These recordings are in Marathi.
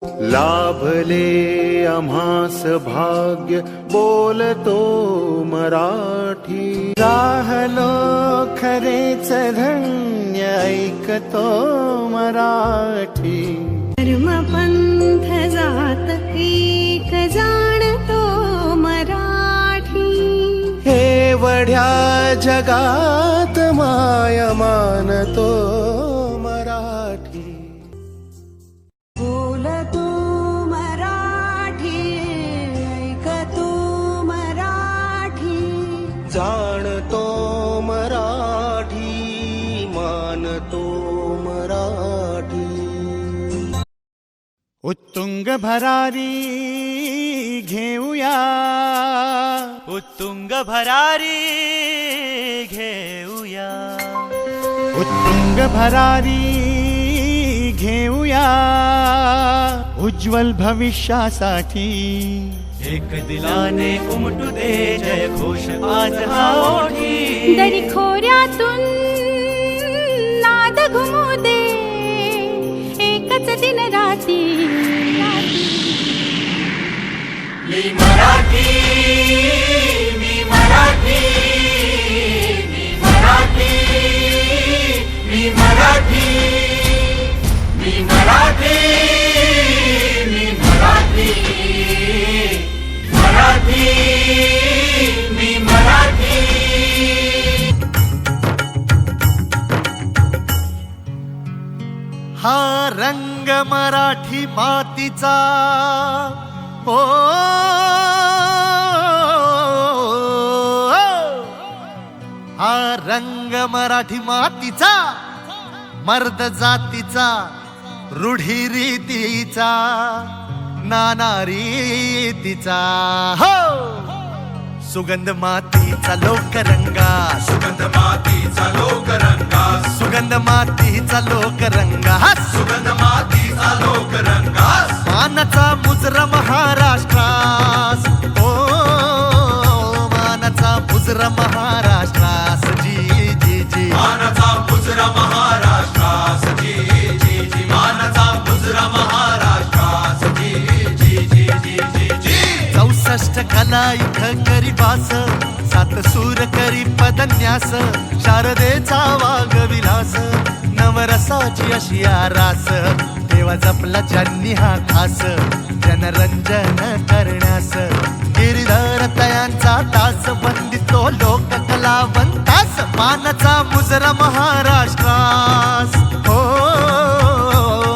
लाभले आम्हास भाग्य बोलतो मराठी, राहलो खरेच धन्य ऐकतो मराठी। धर्मपंथ जात एक जाणतो मराठी, हे वढ्या जगात माय मानतो मराठी। बोलतो मराठी, ऐकतो मराठी, जाणतो मराठी, मानतो मराठी। उत्तुंग भरारी घेऊया, उत्तुंग भरारी घेऊया, उत्तुंग भरारी घेऊया, उज्ज्वल भविष्यासाठी। एक दिलाने उमटू दे जय घोष आज हा ओठी, दरी खोऱ्यातून नाद घुमू दे एकच दिन राती। मी मराठी, मी मराठी, मी मराठी, मी मराठी, मी मराठी, मी मराठी, मराठी, मी मराठी। हा रंग मराठी मातीचा, ओ हा रंग मराठी मातीचा, मर्द जातीचा, रूढी रीतीचा, नाना रीतीचा। हो सुगंध मातीचा लोकरंगा, सुगंध मातीचा लोकरंगा, सुगंध मातीचा लोकरंगा, सुगंध मातीचा लोकरंगास, मानाचा मुजरा महाराष्ट्रास, ओ मानाचा मुजरा महाराष्ट्रास। जी जी जी मानाचा मुजरा महाराष्ट्रास, जी जी जी, मानाचा मुजरा महाराष्ट्रास, जी जी जी जी जी जी। 64 कला इथं करी वास, 7 सूर करी पदन्यास, शारदेचा वागविलास, नवरसाची अशी आरास। देवा जपला ज्यांनी हा खास, जनरंजन करण्यास। गिरीधर तयांचा तास, वंदितो लोक कलावंतास, मानाचा मुजरा महाराष्ट्रास। हो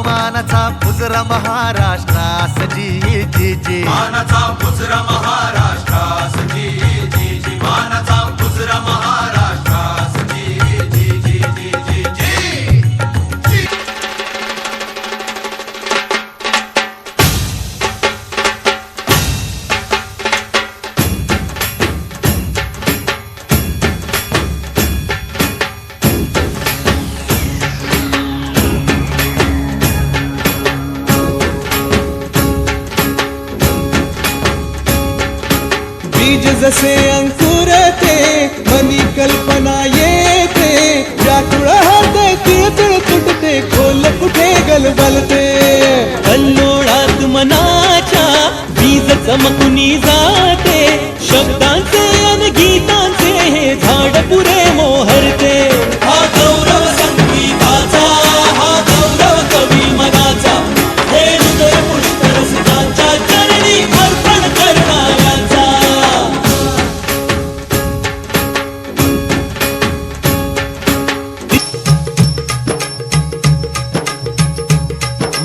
मानाचा मुजरा महाराष्ट्रास। जी जी जी मानाचा मुजरा महाराष्ट्रास, जी जी जी, मानाचा मुजरा महाराष्ट्रास, जी जी जी जी जी जी। बीज जसे अंकुरते, मनी कल्पना येते, व्याकुळ होते, तिळतिळ तुटते, खोल कुठे गलबलते। कल्लोळात मनाच्या बीज चमकुनी जाते, शब्दांचे अन गीतांचे हे झाड पुरे मोहरते। हा गौरव संगीताचा, हा गौरव कवी मनाचा, हे हृदय पुष्कर रसिकांच्या चरणी अर्पण करणाऱ्याचा।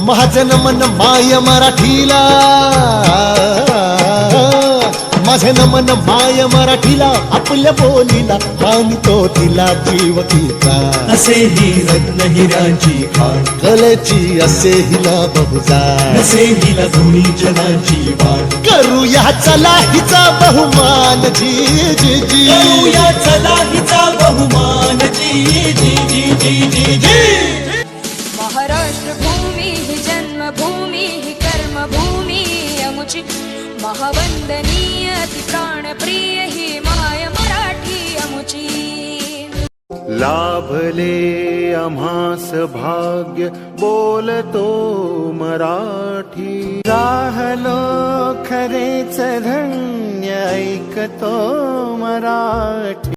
महाजन मन माय मराठीला, माझे नमन माय मराठीला, आपल्या बोलीला मानतो तिला जीव तिचा। असे ही रत्न हिराची खाण, कलेची असे हिला बहुजाण, असे हिला गुणी जनाची वाण। करूया चला हिचा बहुमान, जी जी जी, करूया चला हिचा बहुमान, जी जी जी जी जी जी। महाराष्ट्र भूमी ही जन्मभूमी ही कर्मभूमी अमुची, महावंदनीय ती प्राणप्रिय ही माय मराठी अमुची। लाभले आम्हास भाग्य बोलतो मराठी राहलो खरेच धन्य ऐकतो मराठी